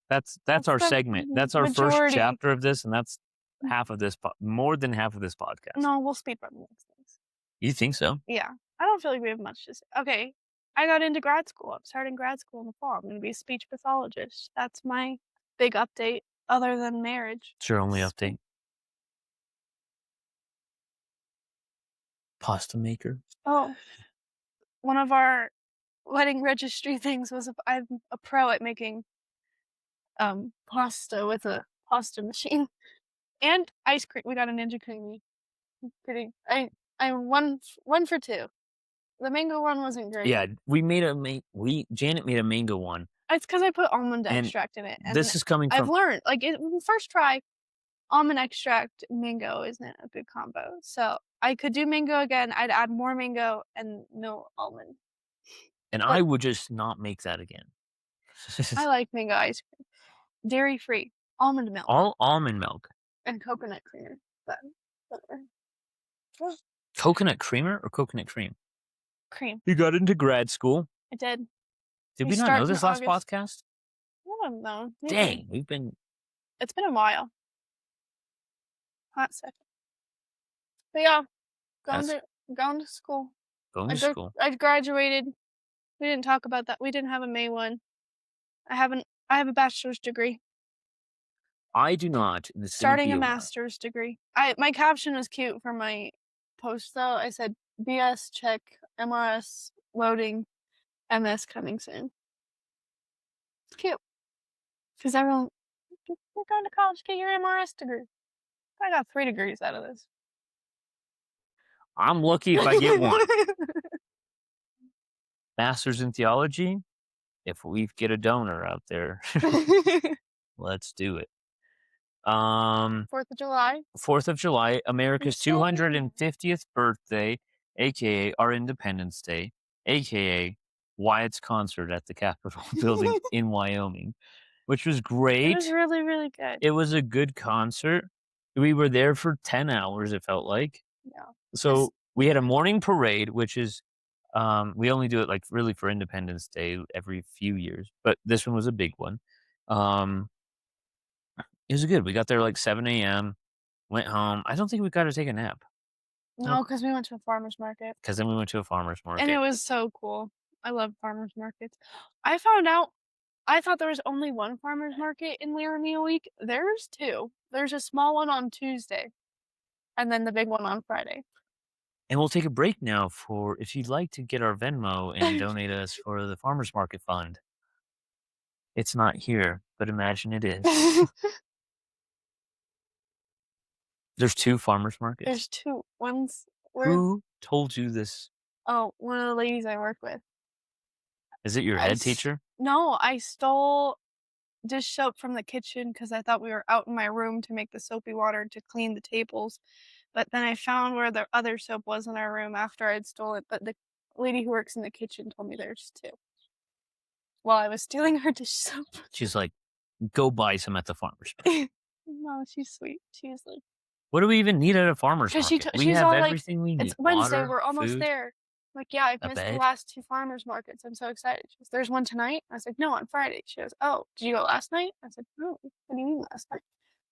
That's our segment. That's our first chapter of this, and that's half of this, more than half of this podcast. No, we'll speed run the next things. You think so? Yeah. I don't feel like we have much to say. Okay. I got into grad school. I'm starting grad school in the fall. I'm going to be a speech pathologist. That's my big update other than marriage. It's your only update. Pasta maker. Oh, one of our wedding registry things was I'm a pro at making pasta with a pasta machine and ice cream. We got a Ninja Creamy. Pretty. I'm one for two. The mango one wasn't great. Yeah, we made Janet made a mango one. It's because I put almond And extract in it. And this is coming I've from learned, like, first try, almond extract mango isn't a good combo. So I could do mango again. I'd add more mango and no almond. and I would just not make that again. I like mango ice cream. Dairy free. Almond milk. All almond milk. And coconut creamer. But whatever. Coconut creamer or coconut cream? Cream. You got into grad school. I did. Did We we not start know in this last August. podcast? I don't know. Maybe. Dang, we've been. It's been a while. Hot second. But yeah, going to school. Going to school. I graduated. We didn't talk about that. We didn't have a May one. I have a bachelor's degree. I do not. This Starting a master's degree. My caption was cute for my post though. I said BS check, MRS loading, MS coming soon. It's cute. Because everyone, you're going to college, get your MRS degree. I got 3 degrees out of this. I'm lucky if I get one. Master's in theology. If we get a donor out there, let's do it. 4th of July. 4th of July, America's 250th birthday, aka our Independence Day, aka Wyatt's concert at the Capitol building in Wyoming, which was great. It was really, really good. It was a good concert. We were there for 10 hours, it felt like. Yeah. So we had a morning parade, which is, we only do it like really for Independence Day every few years, but this one was a big one. It was good. We got there like 7 a.m., went home. I don't think we got to take a nap. No, because we went to a farmer's market. Because then we went to a farmer's market. And it was so cool. I love farmer's markets. I found out, I thought there was only one farmer's market in Laramie a week. There's 2. There's a small one on Tuesday, and then the big one on Friday. And we'll take a break now for if you'd like to get our Venmo and donate us for the farmer's market fund. It's not here, but imagine it is. There's 2 farmer's markets. There's 2. One's Who told you this? Oh, one of the ladies I work with. Is it your head teacher? No, I stole dish soap from the kitchen because I thought we were out in my room to make the soapy water to clean the tables. But then I found where the other soap was in our room after I'd stole it. But the lady who works in the kitchen told me there's 2. While I was stealing her dish soap. She's like, go buy some at the farmer's market. No, she's sweet. She's like, what do we even need at a farmer's market? We have everything we need. It's Wednesday. Water, we're almost food, there. Like, yeah, I've missed bed. the last 2 farmers markets. I'm so excited. She goes, there's one tonight. I was like, no, on Friday. She goes, oh, did you go last night? I said, no. What do you mean last night?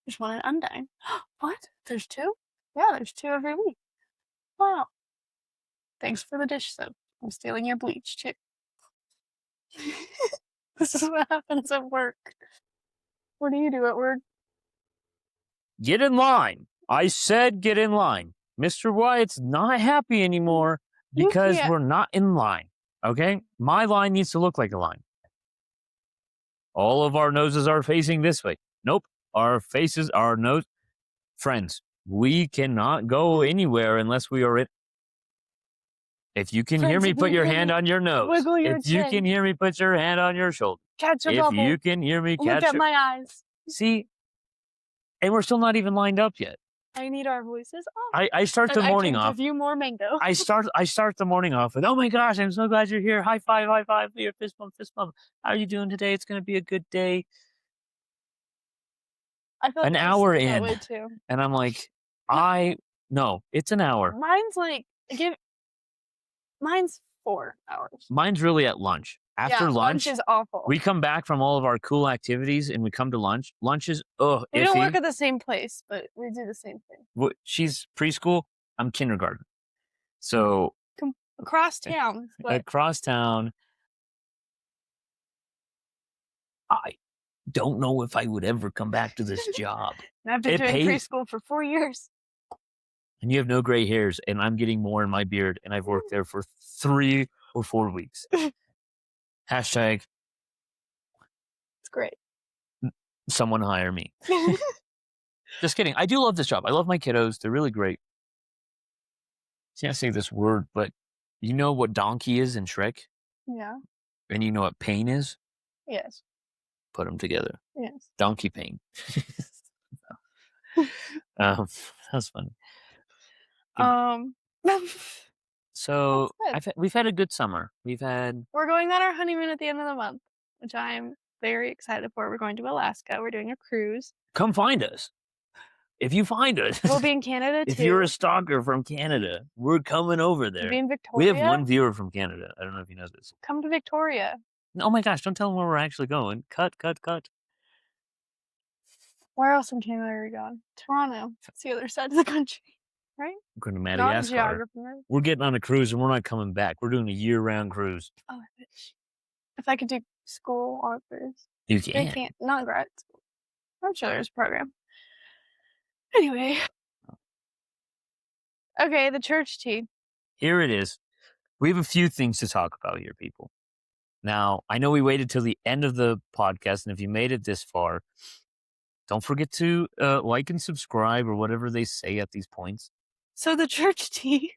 There's one in Undine. What? There's 2? Yeah, there's 2 every week. Wow. Thanks for the dish soap. I'm stealing your bleach too. This is what happens at work. What do you do at work? Get in line. I said get in line. Mr. Wyatt's not happy anymore because we're not in line. Okay? My line needs to look like a line. All of our noses are facing this way. Nope. Our faces, our nose. Friends, we cannot go anywhere unless we are in. If you can hear me, put your hand on your nose. Wiggle your If you can hear me, put your hand on your shoulder. Catch a if bubble. you can hear me, Look at my eyes. See? And we're still not even lined up yet. I need our voices off. I start the morning off. Give you more mango. I start the morning off with, oh my gosh, I'm so glad you're here. High five, your fist bump, fist bump. How are you doing today? It's gonna be a good day. I feel an hour in, and I'm like, no, it's an hour. Mine's like mine's 4 hours. Mine's really at lunch. After lunch is awful. We come back from all of our cool activities and we come to lunch. Lunch is we iffy. don't work at the same place, but we do the same thing. She's preschool. I'm kindergarten. So across town. Across town. I don't know if I would ever come back to this job. And I've been doing preschool for 4 years. and you have no gray hairs, and I'm getting more in my beard, and I've worked there for 3 or 4 weeks. Hashtag It's great. someone hire me. Just kidding. I do love this job. I love my kiddos. They're really great. Can't say this word, but you know what donkey is in Shrek? Yeah. And you know what pain is? Yes. Put them together. Yes. Donkey pain. That's funny. So good. we've had a good summer. We're going on our honeymoon at the end of the month, which I'm very excited for. We're going to Alaska. We're doing a cruise. come find us. If you find us, We'll be in Canada too. if you're a stalker from Canada, we're coming over We'll there. be in Victoria. We have one viewer from Canada. I don't know if you know this. Come to Victoria. Oh my gosh! Don't tell them where we're actually going. Cut. Where else in Canada are we going? Toronto. It's the other side of the country, right? We're going to Not Madagascar. geography. Right? We're getting on a cruise and we're not coming back. We're doing a year-round cruise. Oh, I wish. If I could do school on a cruise. You I can. can't. Not grad school. I'm sure there's a program. Anyway. Okay, the church tea. Here it is. We have a few things to talk about here, people. Now, I know we waited till the end of the podcast, and if you made it this far, don't forget to like and subscribe or whatever they say at these points. So the church tea.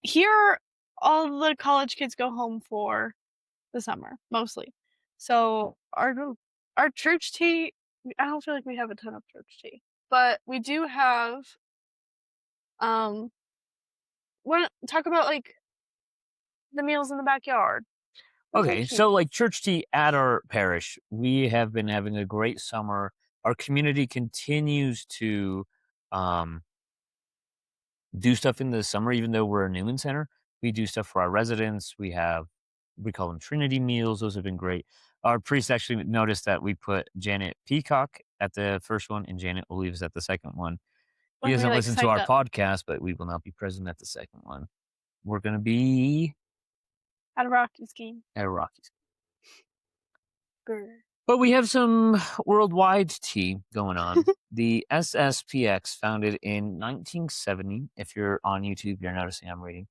Here all the college kids go home for the summer, mostly. So our church tea, I don't feel like we have a ton of church tea, but we do have. Talk about like the meals in the backyard. Okay, so like church tea at our parish, we have been having a great summer. Our community continues to do stuff in the summer, even though we're a Newman Center. We do stuff for our residents. We call them Trinity meals. Those have been great. Our priest actually noticed that we put Janet Peacock at the first one and Janet Olivas at the second one. He doesn't listen to our podcast, but we will not be present at the second one. We're going to be at a Rocky ski. But we have some worldwide tea going on. The SSPX, founded in 1970, if you're on YouTube, you're noticing I'm reading,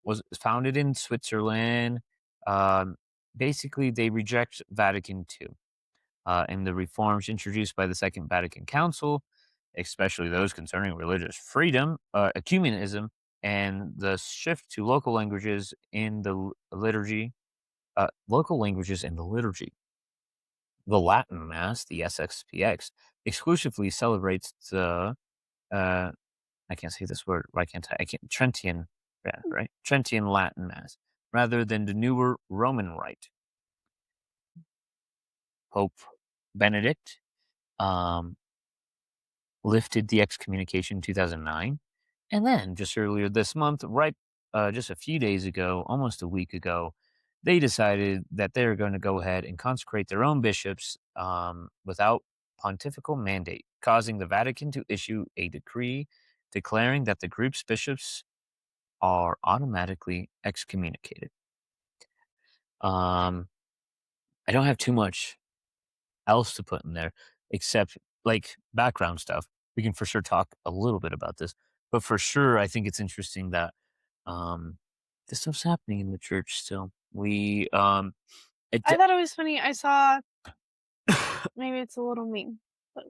was founded in Switzerland. Basically, they reject Vatican II and the reforms introduced by the Second Vatican Council, especially those concerning religious freedom, ecumenism, and the shift to local languages in the liturgy. The Latin Mass, the SSPX, exclusively celebrates the I can't say this word. Why can't I? Trentian, right? Trentian Latin Mass, rather than the newer Roman Rite. Pope Benedict lifted the excommunication in 2009, and then just earlier this month, just a few days ago, almost a week ago, they decided that they're going to go ahead and consecrate their own bishops without pontifical mandate, causing the Vatican to issue a decree declaring that the group's bishops are automatically excommunicated. I don't have too much else to put in there except like background stuff. We can for sure talk a little bit about this, but for sure, I think it's interesting that this stuff's happening in the church still. I thought it was funny. I saw, maybe it's a little mean, but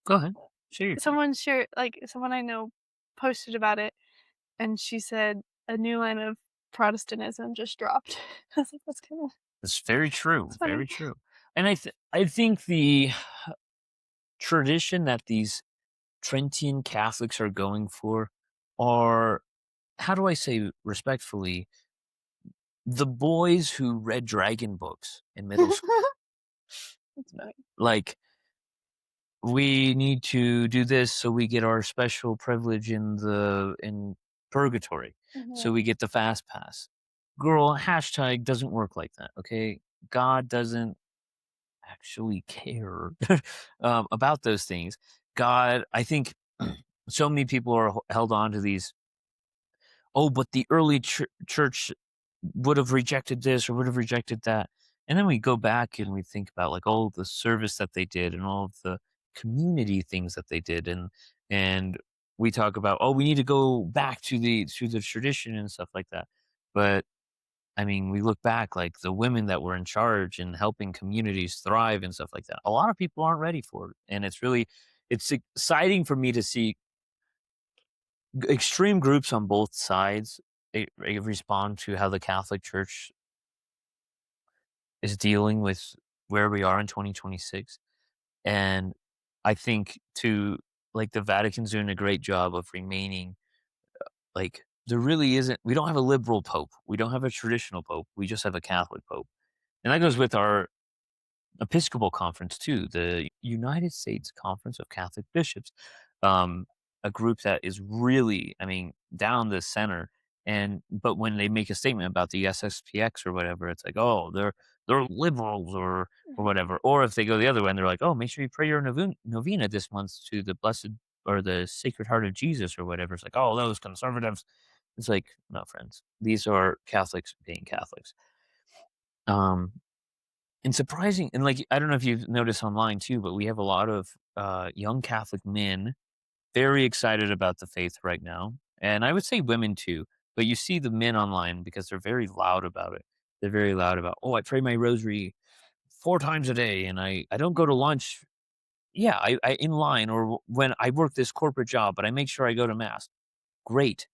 go ahead. Someone I know posted about it, and she said a new line of Protestantism just dropped. I was like, that's kind of. It's very true. Very true. And I think the tradition that these Trentian Catholics are going for are, how do I say respectfully, the boys who read Dragon books in middle school. That's funny. Like, we need to do this so we get our special privilege in purgatory. Mm-hmm. So we get the fast pass. Girl, hashtag doesn't work like that, okay? God doesn't actually care about those things. God, I think so many people are held on to these, but the early church would have rejected this or would have rejected that. And then we go back and we think about like all the service that they did and all of the community things that they did, and we talk about, oh, we need to go back to the tradition and stuff like that. But I mean, we look back, like the women that were in charge and helping communities thrive and stuff like that. A lot of people aren't ready for it, and it's exciting for me to see extreme groups on both sides respond to how the Catholic Church is dealing with where we are in 2026. And I think like the Vatican's doing a great job of remaining like there really isn't. We don't have a liberal pope. We don't have a traditional pope. We just have a Catholic pope, and that goes with our Episcopal Conference too, the United States Conference of Catholic Bishops, um, a group that is really, I mean, down the center. And but when they make a statement about the SSPX or whatever, it's like, oh, they're liberals or whatever. Or if they go the other way and they're like, oh, make sure you pray your novena this month to the Blessed or the Sacred Heart of Jesus or whatever. It's like, oh, those conservatives. It's like, no, friends, these are Catholics being Catholics. Um, and surprising, and like I don't know if you've noticed online too, but we have a lot of young Catholic men very excited about the faith right now, and I would say women too. But you see the men online because they're very loud about it. They're very loud about, oh, I pray my rosary 4 times a day, and I don't go to lunch. Yeah, I in line or when I work this corporate job, but I make sure I go to mass. Great,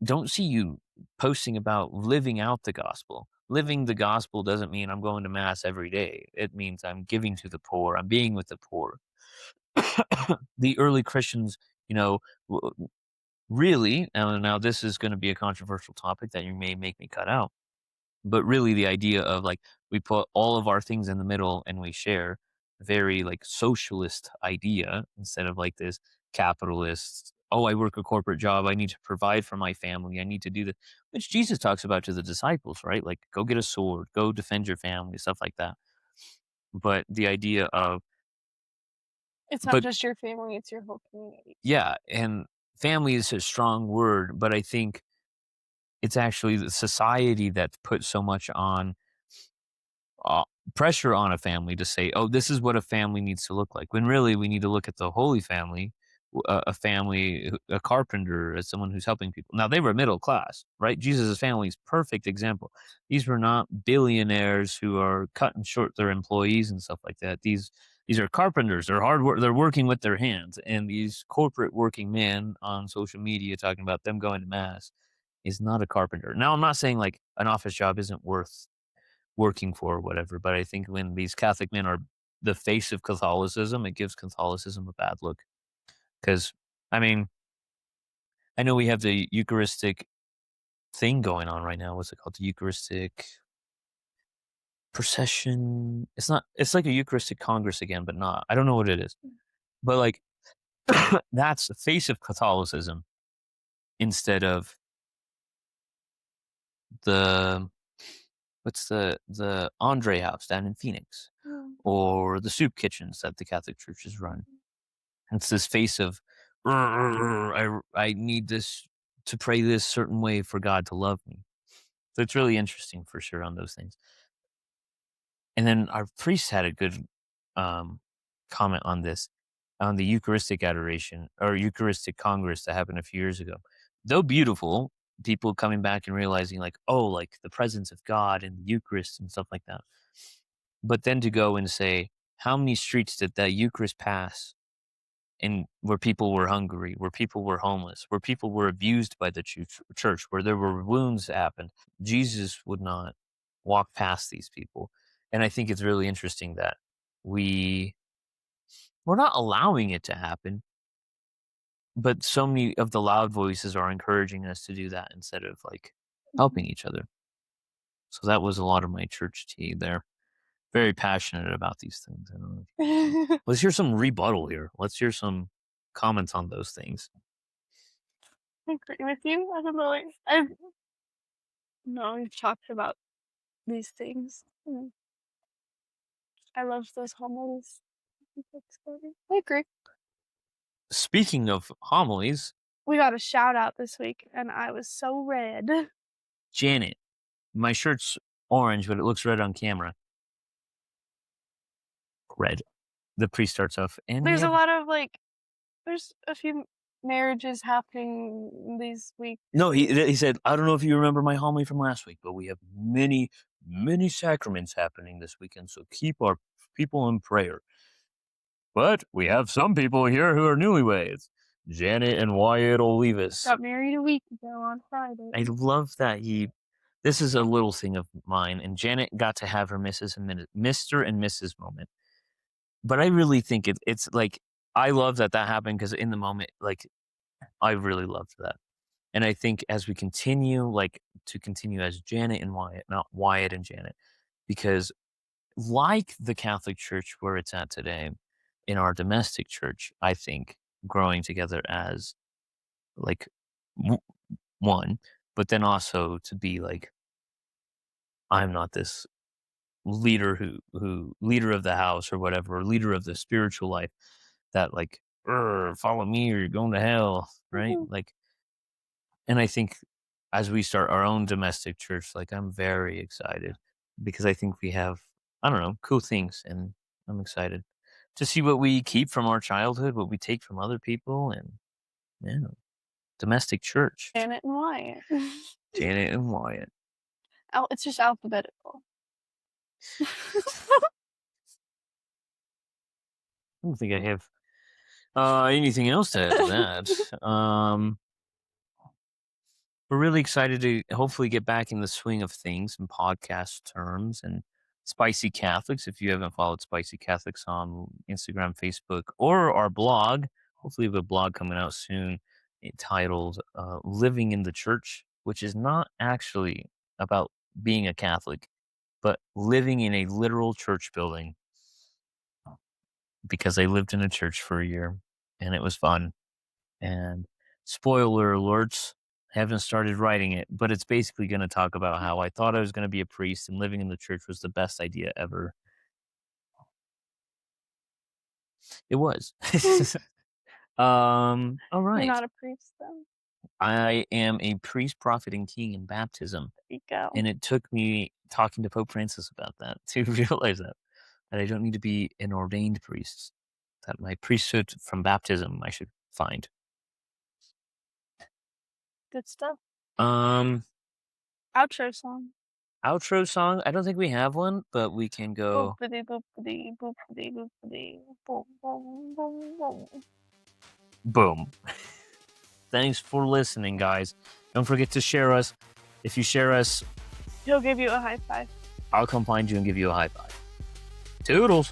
don't see you posting about living out the gospel. Living the gospel doesn't mean I'm going to mass every day. It means I'm giving to the poor. I'm being with the poor. The early Christians, you know, really, now this is going to be a controversial topic that you may make me cut out, but really the idea of like we put all of our things in the middle and we share, very like socialist idea instead of like this capitalist, oh, I work a corporate job, I need to provide for my family, I need to do that, which Jesus talks about to the disciples, right? Like go get a sword, go defend your family, stuff like that. But the idea of It's not but just your family, it's your whole community. yeah, and family is a strong word, but I think it's actually the society that put so much on uh, pressure on a family to say, "Oh, this is what a family needs to look like." When really we need to look at the Holy Family, a family, a carpenter, as someone who's helping people. Now they were middle class, right? Jesus' family is perfect example. These were not billionaires who are cutting short their employees and stuff like that. These are carpenters. They're hard work. They're working with their hands. And these corporate working men on social media talking about them going to mass is not a carpenter. Now I'm not saying like an office job isn't worth working for or whatever. But I think when these Catholic men are the face of Catholicism, it gives Catholicism a bad look. Because, I mean, I know we have the Eucharistic thing going on right now. What's it called? The Eucharistic procession. It's not, it's like a Eucharistic Congress again, but not. I don't know what it is. But like, that's the face of Catholicism instead of the, what's the Andre House down in Phoenix or the soup kitchens that the Catholic churches run. It's this face of, I need this to pray this certain way for God to love me. So it's really interesting for sure on those things. And then our priest had a good comment on this, on the Eucharistic adoration or Eucharistic Congress that happened a few years ago. Though beautiful, people coming back and realizing like, oh, like the presence of God in the Eucharist and stuff like that. But then to go and say, how many streets did that Eucharist pass and where people were hungry, where people were homeless, where people were abused by the church, where there were wounds that happened, Jesus would not walk past these people. And I think it's really interesting that we're not allowing it to happen, but so many of the loud voices are encouraging us to do that instead of like helping each other. So that was a lot of my church tea there. Very passionate about these things. I don't know. Let's hear some rebuttal here. Let's hear some comments on those things. I agree with you. I don't know. I've no, we've talked about these things. I love those homilies. I agree. Speaking of homilies, We got a shout out this week, and I was so red. Janet, my shirt's orange, but it looks red on camera. Red. the priest starts off, and There's a lot of like, there's a few marriages happening these weeks. No, he said, I don't know if you remember my homily from last week, but we have many sacraments happening this weekend, so keep our people in prayer. But we have some people here who are newlyweds. Janet and Wyatt Olivas. Got married a week ago on Friday. I love that this is a little thing of mine, and Janet got to have her Mrs. and Mr. and Mrs. moment. But I really think it's like, I love that happened, because in the moment, like, I really loved that. And I think as we continue, to continue as Janet and Wyatt, not Wyatt and Janet, because like the Catholic Church where it's at today, in our domestic church, I think growing together as like one, but then also to be like, I'm not this leader who leader of the house or whatever, or leader of the spiritual life that like, follow me or you're going to hell, right? Mhm. Like, and I think as we start our own domestic church, like, I'm very excited because I think we have, I don't know, cool things, and I'm excited to see what we keep from our childhood, what we take from other people, and yeah, domestic church. Janet and Wyatt. Janet and Wyatt. Oh, it's just alphabetical. I don't think I have anything else to add to that. We're really excited to hopefully get back in the swing of things in podcast terms, and Spicy Catholics. If you haven't followed Spicy Catholics on Instagram, Facebook, or our blog, hopefully we have a blog coming out soon entitled Living in the Church, which is not actually about being a Catholic, but living in a literal church building, because I lived in a church for a year and it was fun. And spoiler alerts, haven't started writing it, but it's basically going to talk about how I thought I was going to be a priest and living in the church was the best idea ever. It was. All You're right. not a priest, though. I am a priest, prophet, and king in baptism. There you go. And it took me talking to Pope Francis about that to realize that I don't need to be an ordained priest, that my priesthood from baptism I should find. Good stuff. Outro Outro song. song. I don't think we have one, but we can go. Boopity boopity boopity boopity boom boom boom boom. Boom. Thanks for listening, guys. Don't forget to share us. If you share us, He'll give you a high five. I'll come find you and give you a high five. Toodles.